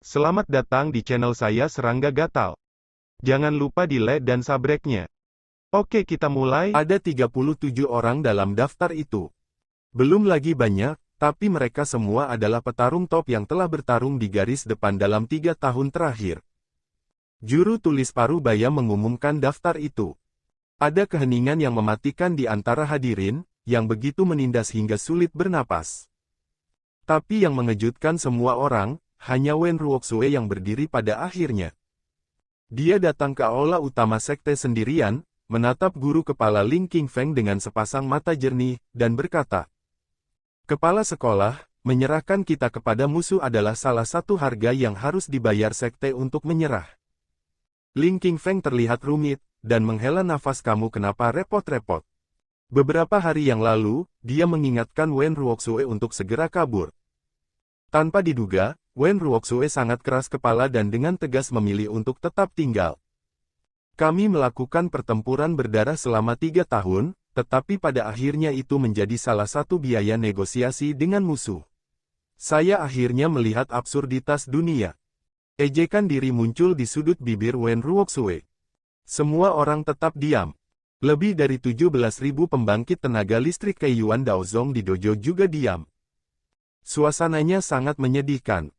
Selamat datang di channel saya Serangga Gatal. Jangan lupa di like dan subscribe-nya. Oke, kita mulai. Ada 37 orang dalam daftar itu. Belum lagi banyak, tapi mereka semua adalah petarung top yang telah bertarung di garis depan dalam 3 tahun terakhir. Juru tulis Parubaya mengumumkan daftar itu. Ada keheningan yang mematikan di antara hadirin, yang begitu menindas hingga sulit bernapas. Tapi yang mengejutkan semua orang, hanya Wen Ruoxue yang berdiri pada akhirnya. Dia datang ke aula utama sekte sendirian, menatap guru kepala Ling Qingfeng dengan sepasang mata jernih, dan berkata, "Kepala sekolah, menyerahkan kita kepada musuh adalah salah satu harga yang harus dibayar sekte untuk menyerah." Ling Qingfeng terlihat rumit, dan menghela nafas. "Kamu kenapa repot-repot?" Beberapa hari yang lalu, dia mengingatkan Wen Ruoxue untuk segera kabur. Tanpa diduga, Wen Ruoxue sangat keras kepala dan dengan tegas memilih untuk tetap tinggal. "Kami melakukan pertempuran berdarah selama 3 tahun, tetapi pada akhirnya itu menjadi salah satu biaya negosiasi dengan musuh. Saya akhirnya melihat absurditas dunia." Ejekan diri muncul di sudut bibir Wen Ruoxue. Semua orang tetap diam. Lebih dari 17.000 pembangkit tenaga listrik Keiyuan Daozong di dojo juga diam. Suasananya sangat menyedihkan.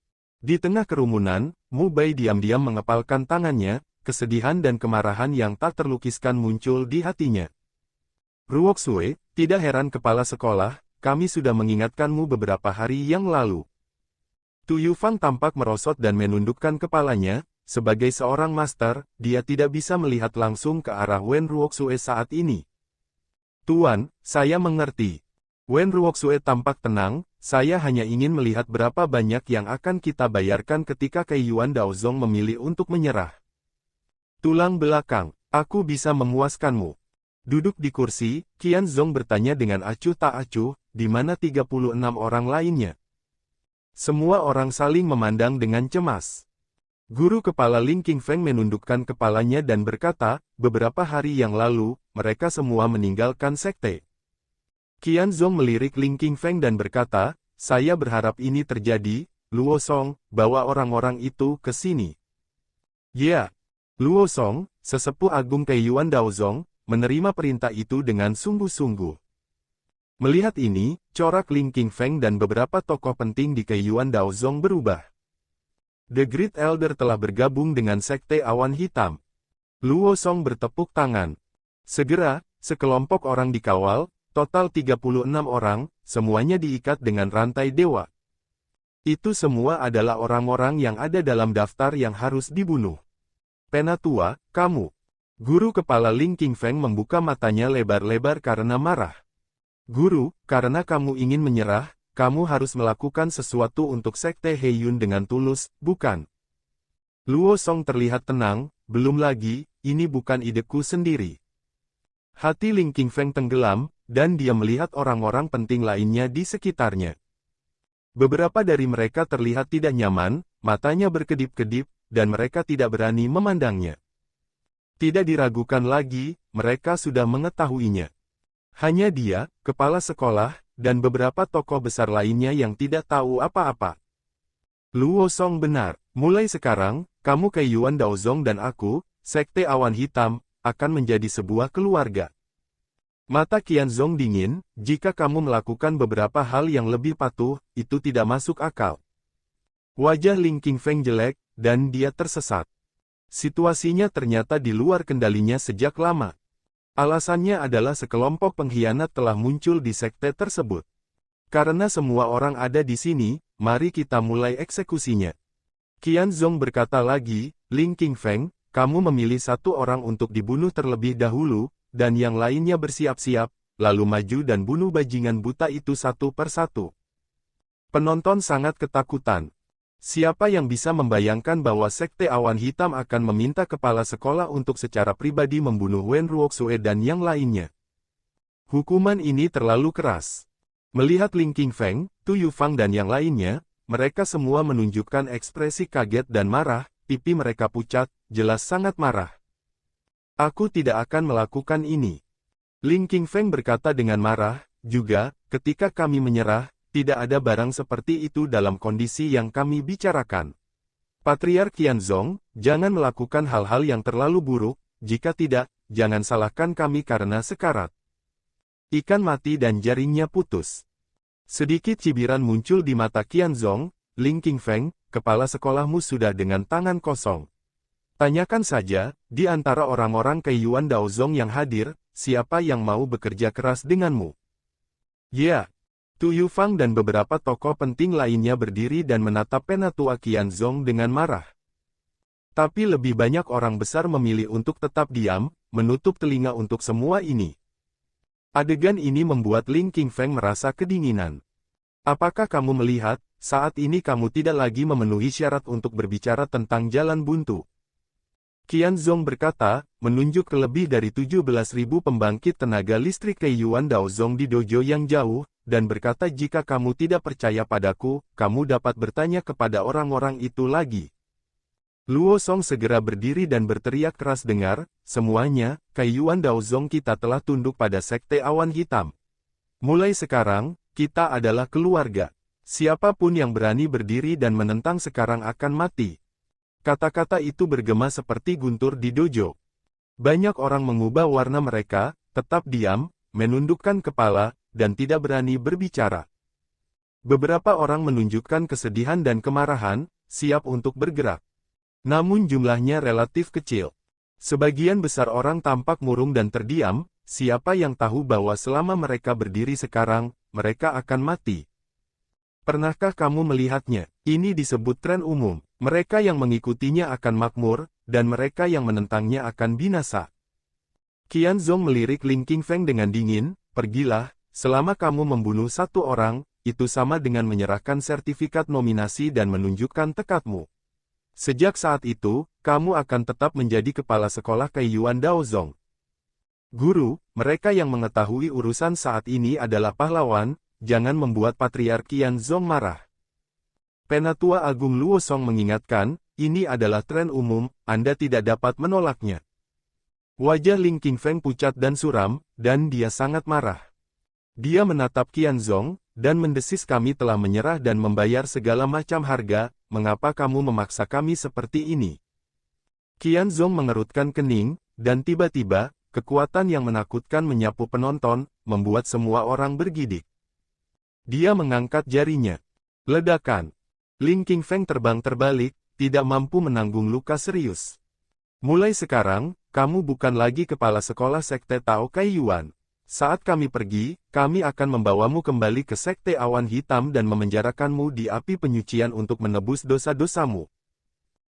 Di tengah kerumunan, Mu Bai diam-diam mengepalkan tangannya, kesedihan dan kemarahan yang tak terlukiskan muncul di hatinya. "Ruoxue, tidak heran kepala sekolah, kami sudah mengingatkanmu beberapa hari yang lalu." Tu Yufang tampak merosot dan menundukkan kepalanya. Sebagai seorang master, dia tidak bisa melihat langsung ke arah Wen Ruoxue saat ini. "Tuan, saya mengerti." Wen Ruoxue tampak tenang. "Saya hanya ingin melihat berapa banyak yang akan kita bayarkan ketika Keiyuan Daozong memilih untuk menyerah." "Tulang belakang, aku bisa memuaskanmu." Duduk di kursi, Qian Zong bertanya dengan acuh tak acuh, "Di mana 36 orang lainnya?" Semua orang saling memandang dengan cemas. Guru kepala Ling Qingfeng menundukkan kepalanya dan berkata, "Beberapa hari yang lalu, mereka semua meninggalkan sekte." Qian Zong melirik Ling Qingfeng dan berkata, "Saya berharap ini terjadi. Luo Song, bawa orang-orang itu ke sini." "Ya." Luo Song, sesepuh agung Keiyuan Daozong, menerima perintah itu dengan sungguh-sungguh. Melihat ini, corak Ling Qingfeng dan beberapa tokoh penting di Keiyuan Daozong berubah. The Great Elder telah bergabung dengan Sekte Awan Hitam. Luo Song bertepuk tangan. Segera, sekelompok orang dikawal, total 36 orang, semuanya diikat dengan rantai dewa. Itu semua adalah orang-orang yang ada dalam daftar yang harus dibunuh. "Penatua, kamu." Guru kepala Ling Qingfeng membuka matanya lebar-lebar karena marah. "Guru, karena kamu ingin menyerah, kamu harus melakukan sesuatu untuk Sekte Heiyun dengan tulus, bukan?" Luo Song terlihat tenang, "Belum lagi, ini bukan ideku sendiri." Hati Ling Qingfeng tenggelam, dan dia melihat orang-orang penting lainnya di sekitarnya. Beberapa dari mereka terlihat tidak nyaman, matanya berkedip-kedip, dan mereka tidak berani memandangnya. Tidak diragukan lagi, mereka sudah mengetahuinya. Hanya dia, kepala sekolah, dan beberapa tokoh besar lainnya yang tidak tahu apa-apa. Luo Song benar, mulai sekarang, kamu Keiyuan Daozong dan aku, Sekte Awan Hitam, akan menjadi sebuah keluarga. Mata Qian Zong dingin, "Jika kamu melakukan beberapa hal yang lebih patuh, itu tidak masuk akal." Wajah Ling Qingfeng jelek, dan dia tersesat. Situasinya ternyata di luar kendalinya sejak lama. Alasannya adalah sekelompok pengkhianat telah muncul di sekte tersebut. "Karena semua orang ada di sini, mari kita mulai eksekusinya." Qian Zong berkata lagi, "Ling Qingfeng, kamu memilih satu orang untuk dibunuh terlebih dahulu, dan yang lainnya bersiap-siap, lalu maju dan bunuh bajingan buta itu satu persatu." Penonton sangat ketakutan. Siapa yang bisa membayangkan bahwa Sekte Awan Hitam akan meminta kepala sekolah untuk secara pribadi membunuh Wen Ruoxue dan yang lainnya? Hukuman ini terlalu keras. Melihat Ling Qingfeng, Tu Yufang dan yang lainnya, mereka semua menunjukkan ekspresi kaget dan marah, pipi mereka pucat, jelas sangat marah. "Aku tidak akan melakukan ini." Ling Qingfeng berkata dengan marah, "Juga, ketika kami menyerah, tidak ada barang seperti itu dalam kondisi yang kami bicarakan." Patriark Qianzong, jangan melakukan hal-hal yang terlalu buruk, jika tidak, jangan salahkan kami karena sekarat. Ikan mati dan jaringnya putus. Sedikit cibiran muncul di mata Qianzong. Ling Qingfeng, kepala sekolahmu sudah dengan tangan kosong. Tanyakan saja, di antara orang-orang Keiyuan Daozong yang hadir, siapa yang mau bekerja keras denganmu? Ya. Tu Yufang dan beberapa tokoh penting lainnya berdiri dan menatap Penatua Qianzong dengan marah. Tapi lebih banyak orang besar memilih untuk tetap diam, menutup telinga untuk semua ini. Adegan ini membuat Ling Qingfeng merasa kedinginan. Apakah kamu melihat, saat ini kamu tidak lagi memenuhi syarat untuk berbicara tentang jalan buntu? Qianzong berkata, menunjuk ke lebih dari 17.000 pembangkit tenaga listrik Keiyuan Daozong di dojo yang jauh, dan berkata jika kamu tidak percaya padaku, kamu dapat bertanya kepada orang-orang itu lagi. Luo Song segera berdiri dan berteriak keras dengar, semuanya, Keiyuan Daozong kita telah tunduk pada Sekte Awan Hitam. Mulai sekarang, kita adalah keluarga. Siapapun yang berani berdiri dan menentang sekarang akan mati. Kata-kata itu bergema seperti guntur di dojo. Banyak orang mengubah warna mereka, tetap diam, menundukkan kepala, dan tidak berani berbicara. Beberapa orang menunjukkan kesedihan dan kemarahan, siap untuk bergerak. Namun jumlahnya relatif kecil. Sebagian besar orang tampak murung dan terdiam, siapa yang tahu bahwa selama mereka berdiri sekarang, mereka akan mati. Pernahkah kamu melihatnya? Ini disebut tren umum. Mereka yang mengikutinya akan makmur, dan mereka yang menentangnya akan binasa. Qianzong melirik Ling Qingfeng dengan dingin, pergilah. Selama kamu membunuh satu orang, itu sama dengan menyerahkan sertifikat nominasi dan menunjukkan tekadmu. Sejak saat itu, kamu akan tetap menjadi kepala sekolah Keiyuan Daozong. Guru, mereka yang mengetahui urusan saat ini adalah pahlawan, jangan membuat Patriark Qianzong marah. Penatua Agung Luo Song mengingatkan, ini adalah tren umum, Anda tidak dapat menolaknya. Wajah Ling Qingfeng pucat dan suram, dan dia sangat marah. Dia menatap Qianzong, dan mendesis kami telah menyerah dan membayar segala macam harga, mengapa kamu memaksa kami seperti ini? Qianzong mengerutkan kening, dan tiba-tiba, kekuatan yang menakutkan menyapu penonton, membuat semua orang bergidik. Dia mengangkat jarinya. Ledakan. Ling Qingfeng terbang terbalik, tidak mampu menanggung luka serius. Mulai sekarang, kamu bukan lagi kepala sekolah Sekte Tao Keiyuan. Saat kami pergi, kami akan membawamu kembali ke Sekte Awan Hitam dan memenjarakanmu di api penyucian untuk menebus dosa-dosamu.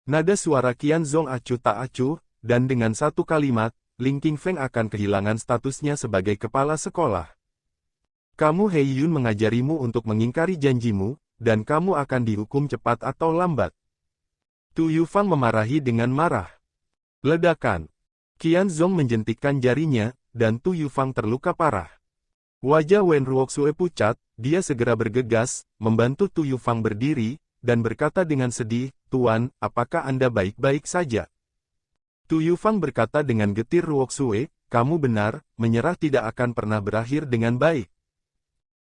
Nada suara Qianzong acuh tak acuh, dan dengan satu kalimat, Ling Qingfeng akan kehilangan statusnya sebagai kepala sekolah. Kamu Heiyun mengajarimu untuk mengingkari janjimu, dan kamu akan dihukum cepat atau lambat. Tu Yufang memarahi dengan marah. Ledakan. Qianzong menjentikkan jarinya, dan Tu Yufang terluka parah. Wajah Wen Ruoxue pucat, dia segera bergegas, membantu Tu Yufang berdiri, dan berkata dengan sedih, Tuan, apakah Anda baik-baik saja? Tu Yufang berkata dengan getir Ruoxue, kamu benar, menyerah tidak akan pernah berakhir dengan baik.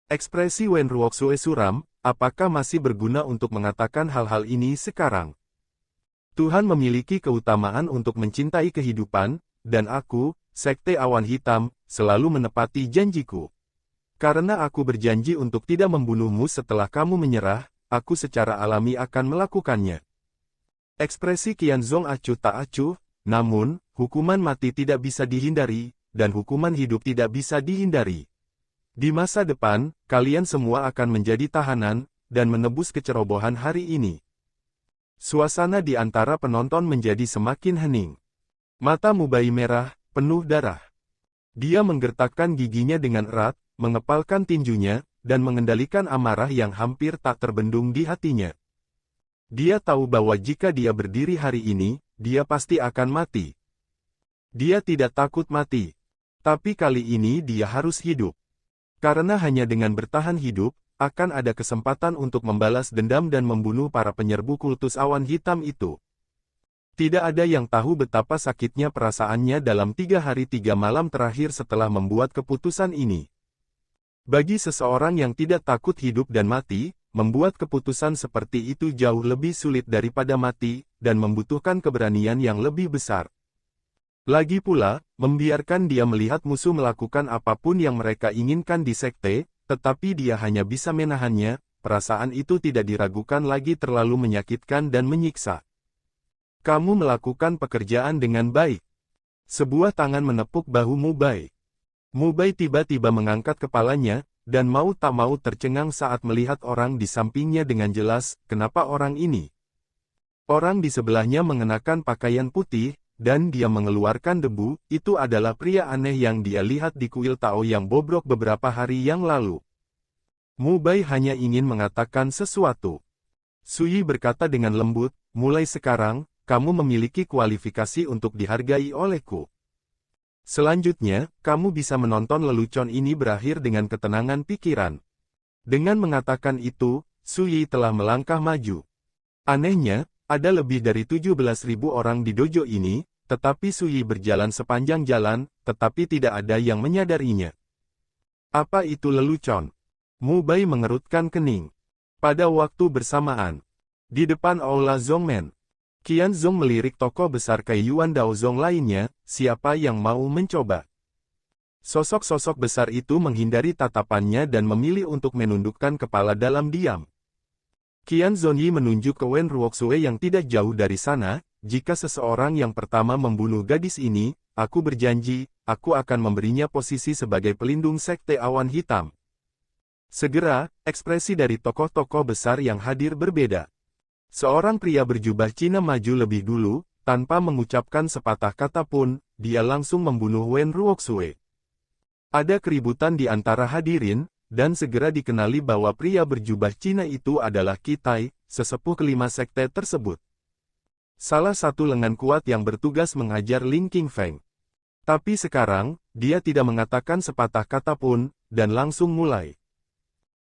Ekspresi Wen Ruoxue suram, apakah masih berguna untuk mengatakan hal-hal ini sekarang? Tuhan memiliki keutamaan untuk mencintai kehidupan, dan aku, Sekte Awan Hitam, selalu menepati janjiku. Karena aku berjanji untuk tidak membunuhmu setelah kamu menyerah, aku secara alami akan melakukannya. Ekspresi Qianzong acuh tak acuh, namun, hukuman mati tidak bisa dihindari, dan hukuman hidup tidak bisa dihindari. Di masa depan, kalian semua akan menjadi tahanan, dan menebus kecerobohan hari ini. Suasana di antara penonton menjadi semakin hening. Mata Mubai merah, penuh darah. Dia menggertakkan giginya dengan erat, mengepalkan tinjunya, dan mengendalikan amarah yang hampir tak terbendung di hatinya. Dia tahu bahwa jika dia berdiri hari ini, dia pasti akan mati. Dia tidak takut mati. Tapi kali ini dia harus hidup. Karena hanya dengan bertahan hidup, akan ada kesempatan untuk membalas dendam dan membunuh para penyerbu kultus awan hitam itu. Tidak ada yang tahu betapa sakitnya perasaannya dalam 3 hari 3 malam terakhir setelah membuat keputusan ini. Bagi seseorang yang tidak takut hidup dan mati, membuat keputusan seperti itu jauh lebih sulit daripada mati, dan membutuhkan keberanian yang lebih besar. Lagi pula, membiarkan dia melihat musuh melakukan apapun yang mereka inginkan di sekte, tetapi dia hanya bisa menahannya, perasaan itu tidak diragukan lagi terlalu menyakitkan dan menyiksa. Kamu melakukan pekerjaan dengan baik. Sebuah tangan menepuk bahu Mubai. Mubai tiba-tiba mengangkat kepalanya, dan mau tak mau tercengang saat melihat orang di sampingnya dengan jelas, kenapa orang ini? Orang di sebelahnya mengenakan pakaian putih, dan dia mengeluarkan debu, itu adalah pria aneh yang dia lihat di kuil Tao yang bobrok beberapa hari yang lalu. Mubai hanya ingin mengatakan sesuatu. Sui berkata dengan lembut, mulai sekarang, kamu memiliki kualifikasi untuk dihargai olehku. Selanjutnya, kamu bisa menonton lelucon ini berakhir dengan ketenangan pikiran. Dengan mengatakan itu, Sui telah melangkah maju. Anehnya, ada lebih dari 17.000 orang di dojo ini, tetapi Sui berjalan sepanjang jalan, tetapi tidak ada yang menyadarinya. Apa itu lelucon? Mubai mengerutkan kening. Pada waktu bersamaan, di depan Aula Zongmen, Qianzong melirik tokoh besar Kaiyuan Daozong lainnya, siapa yang mau mencoba? Sosok-sosok besar itu menghindari tatapannya dan memilih untuk menundukkan kepala dalam diam. Qianzong Yi menunjuk ke Wen Ruoxue yang tidak jauh dari sana, jika seseorang yang pertama membunuh gadis ini, aku berjanji, aku akan memberinya posisi sebagai pelindung sekte awan hitam. Segera, ekspresi dari tokoh-tokoh besar yang hadir berbeda. Seorang pria berjubah Cina maju lebih dulu, tanpa mengucapkan sepatah kata pun, dia langsung membunuh Wen Ruoxue. Ada keributan di antara hadirin, dan segera dikenali bahwa pria berjubah Cina itu adalah Kitai, sesepuh kelima sekte tersebut. Salah satu lengan kuat yang bertugas mengajar Ling Qingfeng. Tapi sekarang, dia tidak mengatakan sepatah kata pun, dan langsung mulai.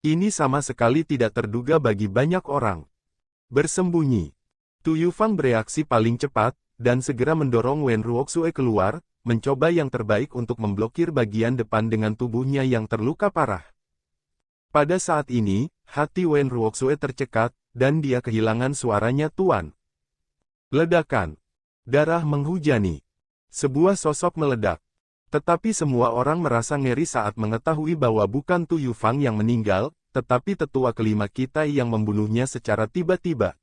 Ini sama sekali tidak terduga bagi banyak orang. Bersembunyi. Tu Yufang bereaksi paling cepat, dan segera mendorong Wen Ruoxue keluar, mencoba yang terbaik untuk memblokir bagian depan dengan tubuhnya yang terluka parah. Pada saat ini, hati Wen Ruoxue tercekat, dan dia kehilangan suaranya tuan. Ledakan. Darah menghujani. Sebuah sosok meledak. Tetapi semua orang merasa ngeri saat mengetahui bahwa bukan Tu Yufang yang meninggal, tetapi tetua kelima Kitai yang membunuhnya secara tiba-tiba.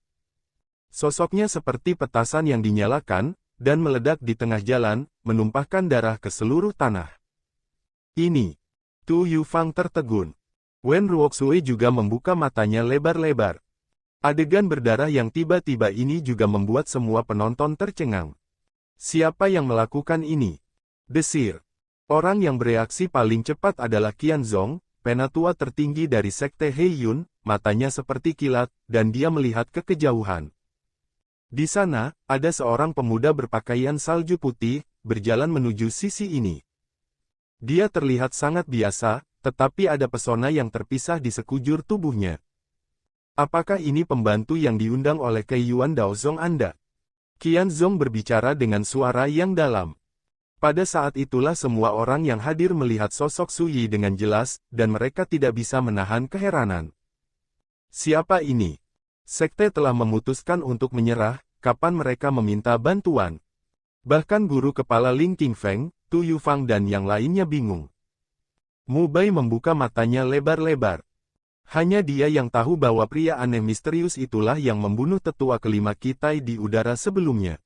Sosoknya seperti petasan yang dinyalakan, dan meledak di tengah jalan, menumpahkan darah ke seluruh tanah. Ini. Tu Yufang tertegun. Wen Ruoxue juga membuka matanya lebar-lebar. Adegan berdarah yang tiba-tiba ini juga membuat semua penonton tercengang. Siapa yang melakukan ini? Desir. Orang yang bereaksi paling cepat adalah Qianzong, penatua tertinggi dari sekte Heiyun, matanya seperti kilat, dan dia melihat ke kejauhan. Di sana, ada seorang pemuda berpakaian salju putih, berjalan menuju sisi ini. Dia terlihat sangat biasa, tetapi ada pesona yang terpisah di sekujur tubuhnya. Apakah ini pembantu yang diundang oleh Kaiyuan Daozong Anda? Qianzong berbicara dengan suara yang dalam. Pada saat itulah semua orang yang hadir melihat sosok Sui dengan jelas, dan mereka tidak bisa menahan keheranan. Siapa ini? Sekte telah memutuskan untuk menyerah, kapan mereka meminta bantuan? Bahkan guru kepala Ling Qingfeng, Tu Yufang dan yang lainnya bingung. Mubai membuka matanya lebar-lebar. Hanya dia yang tahu bahwa pria aneh misterius itulah yang membunuh tetua kelima Kitai di udara sebelumnya.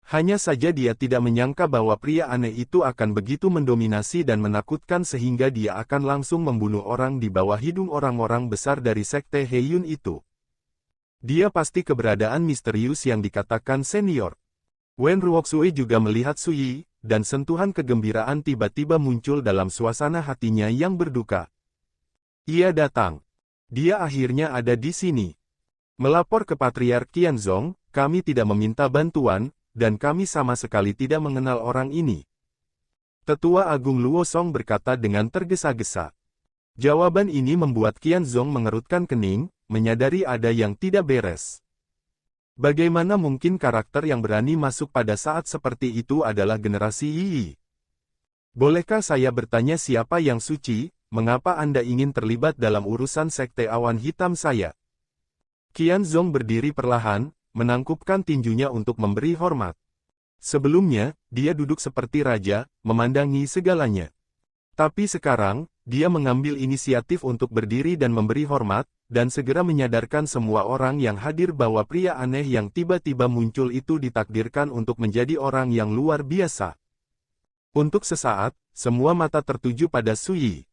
Hanya saja dia tidak menyangka bahwa pria aneh itu akan begitu mendominasi dan menakutkan sehingga dia akan langsung membunuh orang di bawah hidung orang-orang besar dari sekte Heiyun itu. Dia pasti keberadaan misterius yang dikatakan senior. Wen Ruoxue juga melihat Sui, dan sentuhan kegembiraan tiba-tiba muncul dalam suasana hatinya yang berduka. Ia datang. Dia akhirnya ada di sini. Melapor ke Patriark Qianzong, kami tidak meminta bantuan, dan kami sama sekali tidak mengenal orang ini. Tetua Agung Luo Song berkata dengan tergesa-gesa. Jawaban ini membuat Qianzong mengerutkan kening, menyadari ada yang tidak beres. Bagaimana mungkin karakter yang berani masuk pada saat seperti itu adalah generasi Yi? Bolehkah saya bertanya siapa yang suci, mengapa Anda ingin terlibat dalam urusan sekte awan hitam saya? Qianzong berdiri perlahan, menangkupkan tinjunya untuk memberi hormat. Sebelumnya, dia duduk seperti raja, memandangi segalanya. Tapi sekarang, dia mengambil inisiatif untuk berdiri dan memberi hormat, dan segera menyadarkan semua orang yang hadir bahwa pria aneh yang tiba-tiba muncul itu ditakdirkan untuk menjadi orang yang luar biasa. Untuk sesaat, semua mata tertuju pada Su Yi.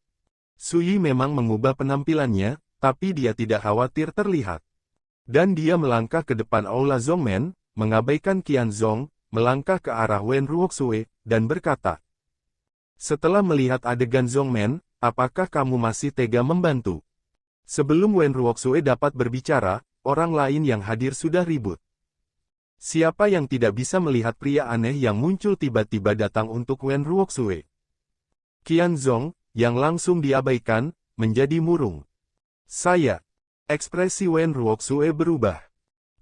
Su Yi memang mengubah penampilannya, tapi dia tidak khawatir terlihat. Dan dia melangkah ke depan Aula Zongmen, mengabaikan Qianzong, melangkah ke arah Wen Ruoxue, dan berkata, "Setelah melihat adegan Zongmen, apakah kamu masih tega membantu?" Sebelum Wen Ruoxue dapat berbicara, orang lain yang hadir sudah ribut. Siapa yang tidak bisa melihat pria aneh yang muncul tiba-tiba datang untuk Wen Ruoxue? Qianzong, yang langsung diabaikan, menjadi murung. "Saya." Ekspresi Wen Ruoxue berubah.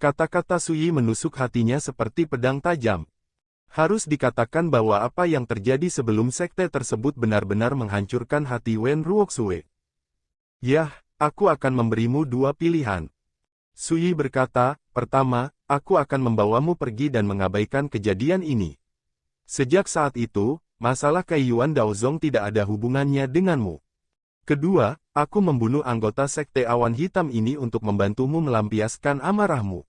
Kata-kata Su Yi menusuk hatinya seperti pedang tajam. Harus dikatakan bahwa apa yang terjadi sebelum sekte tersebut benar-benar menghancurkan hati Wen Ruoxue. "Yah, aku akan memberimu dua pilihan." Su Yi berkata, "Pertama, aku akan membawamu pergi dan mengabaikan kejadian ini. Sejak saat itu, masalah Kaiyuan Daozong tidak ada hubungannya denganmu. Kedua, aku membunuh anggota sekte awan hitam ini untuk membantumu melampiaskan amarahmu.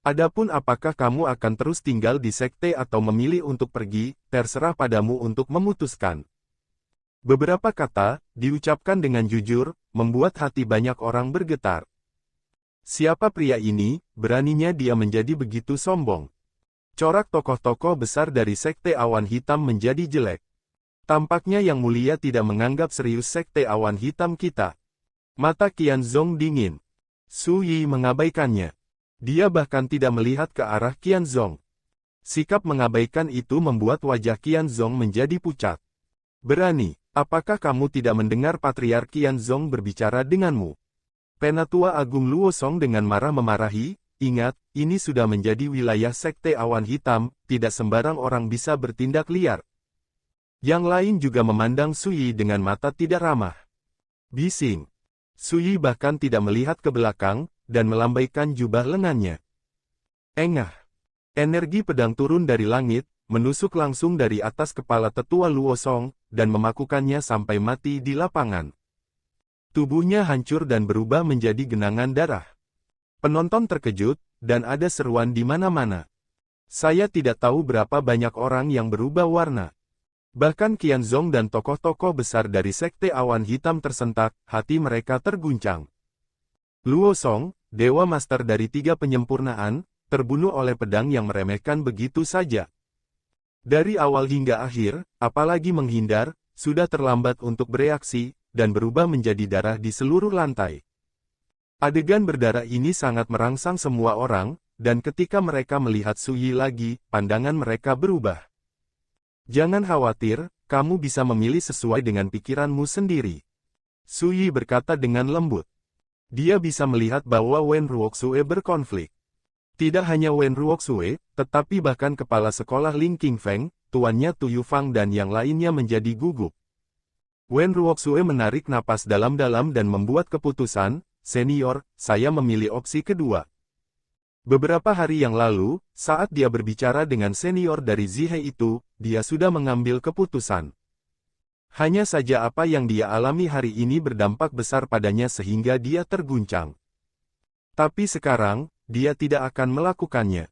Adapun apakah kamu akan terus tinggal di sekte atau memilih untuk pergi, terserah padamu untuk memutuskan." Beberapa kata, diucapkan dengan jujur, membuat hati banyak orang bergetar. Siapa pria ini, beraninya dia menjadi begitu sombong? Corak tokoh-tokoh besar dari sekte awan hitam menjadi jelek. Tampaknya Yang Mulia tidak menganggap serius sekte awan hitam kita. Mata Qianzong dingin. Su Yi mengabaikannya. Dia bahkan tidak melihat ke arah Qianzong. Sikap mengabaikan itu membuat wajah Qianzong menjadi pucat. "Berani, apakah kamu tidak mendengar Patriark Qianzong berbicara denganmu?" Penatua Agung Luosong dengan marah memarahi, "Ingat, ini sudah menjadi wilayah sekte awan hitam, tidak sembarang orang bisa bertindak liar." Yang lain juga memandang Su Yi dengan mata tidak ramah. Bising. Su Yi bahkan tidak melihat ke belakang, dan melambaikan jubah lengannya. Engah. Energi pedang turun dari langit, menusuk langsung dari atas kepala tetua Luosong, dan memakukannya sampai mati di lapangan. Tubuhnya hancur dan berubah menjadi genangan darah. Penonton terkejut, dan ada seruan di mana-mana. Saya tidak tahu berapa banyak orang yang berubah warna. Bahkan Qianzong dan tokoh-tokoh besar dari sekte awan hitam tersentak, hati mereka terguncang. Luosong, Dewa Master dari 3 penyempurnaan, terbunuh oleh pedang yang meremehkan begitu saja. Dari awal hingga akhir, apalagi menghindar, sudah terlambat untuk bereaksi, dan berubah menjadi darah di seluruh lantai. Adegan berdarah ini sangat merangsang semua orang, dan ketika mereka melihat Su Yi lagi, pandangan mereka berubah. "Jangan khawatir, kamu bisa memilih sesuai dengan pikiranmu sendiri." Su Yi berkata dengan lembut. Dia bisa melihat bahwa Wen Ruoxue berkonflik. Tidak hanya Wen Ruoxue, tetapi bahkan kepala sekolah Ling Qingfeng, tuannya Tu Yufang dan yang lainnya menjadi gugup. Wen Ruoxue menarik napas dalam-dalam dan membuat keputusan, "Senior, saya memilih opsi kedua." Beberapa hari yang lalu, saat dia berbicara dengan senior dari Zihei itu, dia sudah mengambil keputusan. Hanya saja apa yang dia alami hari ini berdampak besar padanya sehingga dia terguncang. Tapi sekarang, dia tidak akan melakukannya.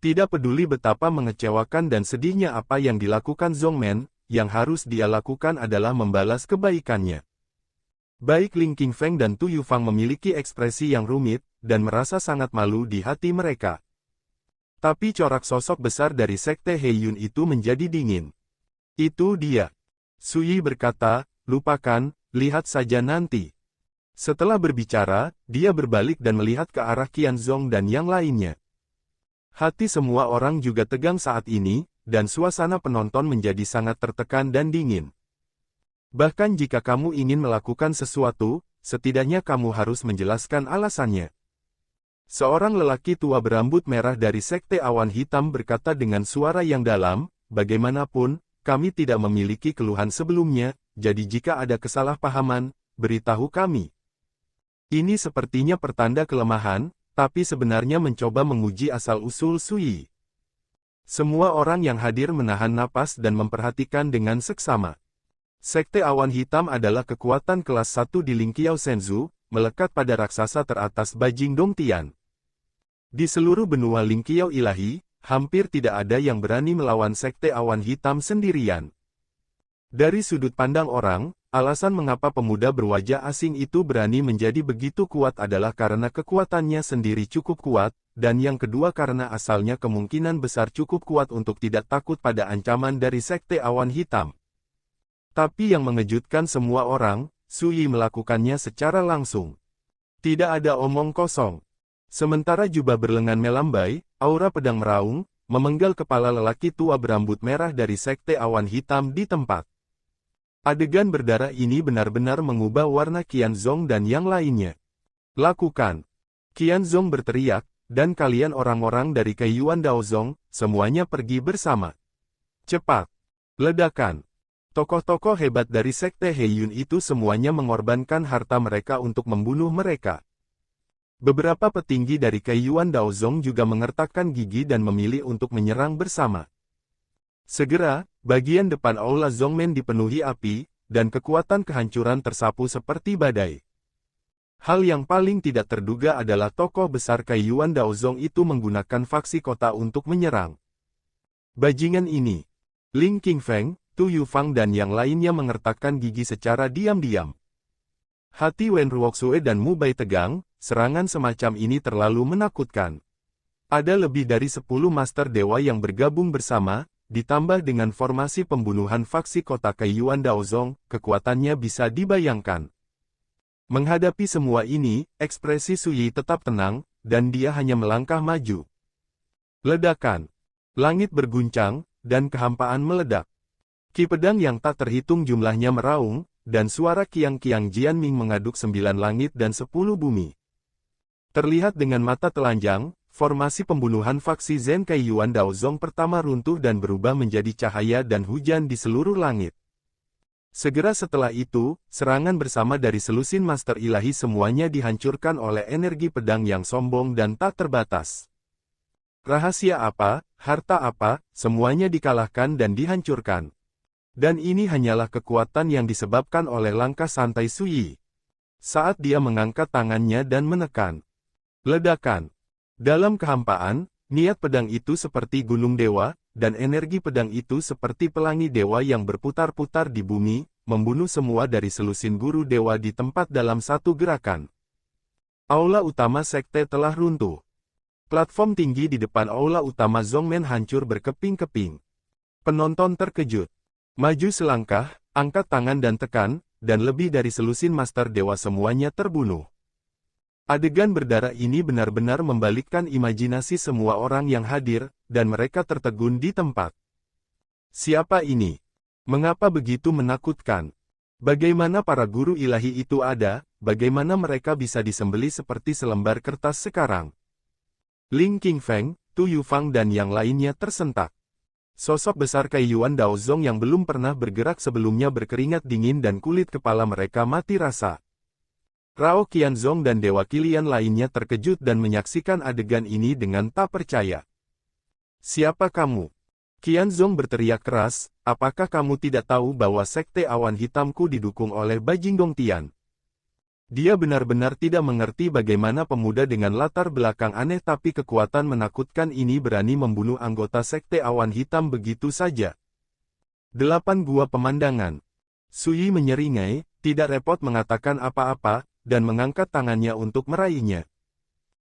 Tidak peduli betapa mengecewakan dan sedihnya apa yang dilakukan Zongmen, yang harus dia lakukan adalah membalas kebaikannya. Baik Ling Qingfeng dan Tu Yufang memiliki ekspresi yang rumit, dan merasa sangat malu di hati mereka. Tapi corak sosok besar dari sekte Heiyun itu menjadi dingin. "Itu dia." Su Yi berkata, "Lupakan, lihat saja nanti." Setelah berbicara, dia berbalik dan melihat ke arah Qianzong dan yang lainnya. Hati semua orang juga tegang saat ini, dan suasana penonton menjadi sangat tertekan dan dingin. Bahkan jika kamu ingin melakukan sesuatu, setidaknya kamu harus menjelaskan alasannya. Seorang lelaki tua berambut merah dari sekte awan hitam berkata dengan suara yang dalam, "Bagaimanapun, kami tidak memiliki keluhan sebelumnya, jadi jika ada kesalahpahaman, beritahu kami. Ini sepertinya pertanda kelemahan, tapi sebenarnya mencoba menguji asal-usul Sui. Semua orang yang hadir menahan napas dan memperhatikan dengan seksama. Sekte Awan Hitam adalah kekuatan kelas 1 di Lingqiao Senzu, melekat pada raksasa teratas Bajing Dongtian. Di seluruh benua Lingqiao ilahi, hampir tidak ada yang berani melawan Sekte Awan Hitam sendirian. Dari sudut pandang orang, alasan mengapa pemuda berwajah asing itu berani menjadi begitu kuat adalah karena kekuatannya sendiri cukup kuat, dan yang kedua karena asalnya kemungkinan besar cukup kuat untuk tidak takut pada ancaman dari Sekte Awan Hitam. Tapi yang mengejutkan semua orang, Sui melakukannya secara langsung. Tidak ada omong kosong. Sementara jubah berlengan melambai, aura pedang meraung, memenggal kepala lelaki tua berambut merah dari Sekte Awan Hitam di tempat. Adegan berdarah ini benar-benar mengubah warna Qianzong dan yang lainnya. Lakukan! Qianzong berteriak, dan kalian orang-orang dari Kaiyuan Daozong, semuanya pergi bersama. Cepat! Ledakan! Tokoh-tokoh hebat dari Sekte Heiyun itu semuanya mengorbankan harta mereka untuk membunuh mereka. Beberapa petinggi dari Kaiyuan Daozong juga mengertakkan gigi dan memilih untuk menyerang bersama. Segera, bagian depan Aula Zongmen dipenuhi api, dan kekuatan kehancuran tersapu seperti badai. Hal yang paling tidak terduga adalah tokoh besar Kaiyuan Daozong itu menggunakan faksi kota untuk menyerang. Bajingan ini, Ling Qingfeng, Tu Yufang dan yang lainnya mengertakkan gigi secara diam-diam. Hati Wen Ruoxue dan Mu Bai tegang, serangan semacam ini terlalu menakutkan. Ada lebih dari 10 Master Dewa yang bergabung bersama, ditambah dengan formasi pembunuhan faksi kota Kaiyuan Daozong, kekuatannya bisa dibayangkan. Menghadapi semua ini, ekspresi Sui tetap tenang, dan dia hanya melangkah maju. Ledakan. Langit berguncang, dan kehampaan meledak. Ki pedang yang tak terhitung jumlahnya meraung, dan suara Kiang-Kiang Jianming mengaduk 9 langit dan 10 bumi. Terlihat dengan mata telanjang, formasi pembunuhan faksi Zen Kaiyuan Daozong pertama runtuh dan berubah menjadi cahaya dan hujan di seluruh langit. Segera setelah itu, serangan bersama dari selusin Master Ilahi semuanya dihancurkan oleh energi pedang yang sombong dan tak terbatas. Rahasia apa, harta apa, semuanya dikalahkan dan dihancurkan. Dan ini hanyalah kekuatan yang disebabkan oleh langkah santai Sui. Saat dia mengangkat tangannya dan menekan. Ledakan. Dalam kehampaan, niat pedang itu seperti gunung dewa, dan energi pedang itu seperti pelangi dewa yang berputar-putar di bumi, membunuh semua dari selusin guru dewa di tempat dalam satu gerakan. Aula utama sekte telah runtuh. Platform tinggi di depan aula utama Zongmen hancur berkeping-keping. Penonton terkejut. Maju selangkah, angkat tangan dan tekan, dan lebih dari selusin Master Dewa semuanya terbunuh. Adegan berdarah ini benar-benar membalikkan imajinasi semua orang yang hadir, dan mereka tertegun di tempat. Siapa ini? Mengapa begitu menakutkan? Bagaimana para guru ilahi itu ada, bagaimana mereka bisa disembeli seperti selembar kertas sekarang? Ling Qingfeng, Tu Yufang dan yang lainnya tersentak. Sosok besar Kaiyuan Daozong yang belum pernah bergerak sebelumnya berkeringat dingin dan kulit kepala mereka mati rasa. Rao Qianzong dan Dewa Qilian lainnya terkejut dan menyaksikan adegan ini dengan tak percaya. Siapa kamu? Qianzong berteriak keras, apakah kamu tidak tahu bahwa Sekte Awan Hitamku didukung oleh Bajing Dongtian? Dia benar-benar tidak mengerti bagaimana pemuda dengan latar belakang aneh tapi kekuatan menakutkan ini berani membunuh anggota Sekte Awan Hitam begitu saja. 8 gua pemandangan. Sui menyeringai, tidak repot mengatakan apa-apa, dan mengangkat tangannya untuk meraihnya.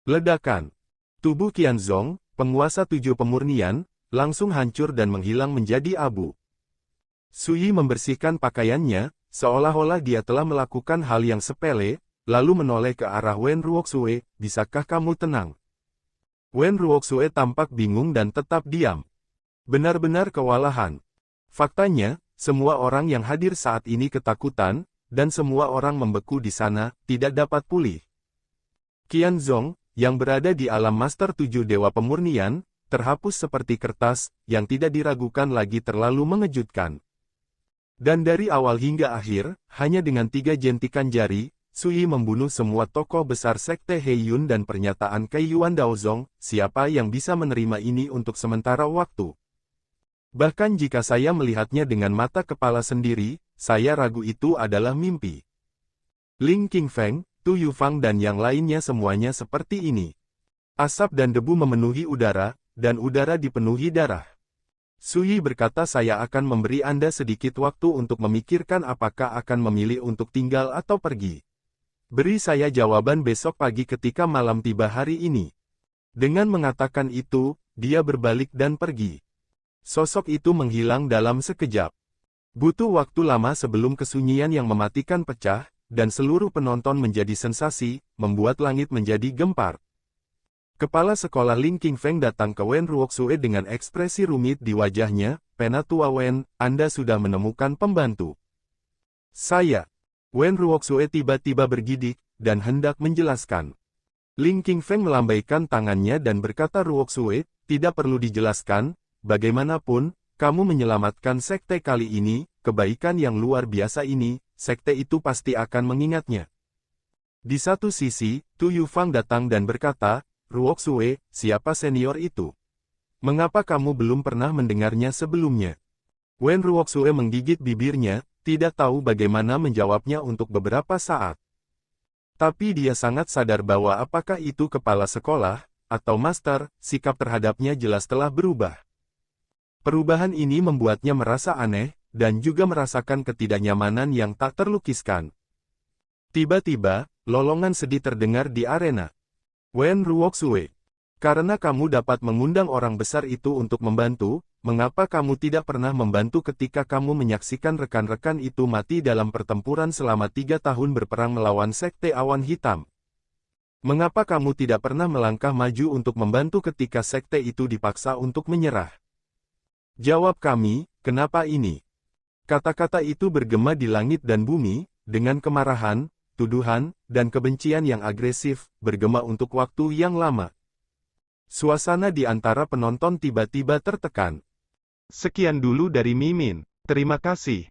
Ledakan. Tubuh Qianzong, penguasa 7 pemurnian, langsung hancur dan menghilang menjadi abu. Sui membersihkan pakaiannya, seolah-olah dia telah melakukan hal yang sepele, lalu menoleh ke arah Wen Ruoxue, bisakah kamu tenang? Wen Ruoxue tampak bingung dan tetap diam. Benar-benar kewalahan. Faktanya, semua orang yang hadir saat ini ketakutan, dan semua orang membeku di sana, tidak dapat pulih. Qianzong, yang berada di alam Master 7 Dewa Pemurnian, terhapus seperti kertas, yang tidak diragukan lagi terlalu mengejutkan. Dan dari awal hingga akhir, hanya dengan 3 jentikan jari, Sui membunuh semua tokoh besar Sekte Heiyun dan pernyataan Kai Yuan Daozong, siapa yang bisa menerima ini untuk sementara waktu. Bahkan jika saya melihatnya dengan mata kepala sendiri, saya ragu itu adalah mimpi. Ling Qingfeng, Tu Yufang dan yang lainnya semuanya seperti ini. Asap dan debu memenuhi udara, dan udara dipenuhi darah. Sui berkata saya akan memberi Anda sedikit waktu untuk memikirkan apakah akan memilih untuk tinggal atau pergi. Beri saya jawaban besok pagi ketika malam tiba hari ini. Dengan mengatakan itu, dia berbalik dan pergi. Sosok itu menghilang dalam sekejap. Butuh waktu lama sebelum kesunyian yang mematikan pecah, dan seluruh penonton menjadi sensasi, membuat langit menjadi gempar. Kepala sekolah Ling Qingfeng datang ke Wen Ruoxue dengan ekspresi rumit di wajahnya, "Penatua Wen, Anda sudah menemukan pembantu." "Saya." Wen Ruoxue tiba-tiba bergidik, dan hendak menjelaskan. Ling Qingfeng melambaikan tangannya dan berkata, "Ruoxue, tidak perlu dijelaskan, bagaimanapun, kamu menyelamatkan sekte kali ini, kebaikan yang luar biasa ini, sekte itu pasti akan mengingatnya." Di satu sisi, Tu Yufang datang dan berkata, "Ruoxue, siapa senior itu? Mengapa kamu belum pernah mendengarnya sebelumnya?" Wen Ruoxue menggigit bibirnya, tidak tahu bagaimana menjawabnya untuk beberapa saat. Tapi dia sangat sadar bahwa apakah itu kepala sekolah, atau master, sikap terhadapnya jelas telah berubah. Perubahan ini membuatnya merasa aneh, dan juga merasakan ketidaknyamanan yang tak terlukiskan. Tiba-tiba, lolongan sedih terdengar di arena. "Wen Ruoxue, karena kamu dapat mengundang orang besar itu untuk membantu, mengapa kamu tidak pernah membantu ketika kamu menyaksikan rekan-rekan itu mati dalam pertempuran selama 3 tahun berperang melawan Sekte Awan Hitam? Mengapa kamu tidak pernah melangkah maju untuk membantu ketika sekte itu dipaksa untuk menyerah? Jawab kami, kenapa ini?" Kata-kata itu bergema di langit dan bumi, dengan kemarahan, tuduhan, dan kebencian yang agresif, bergema untuk waktu yang lama. Suasana di antara penonton tiba-tiba tertekan. Sekian dulu dari Mimin. Terima kasih.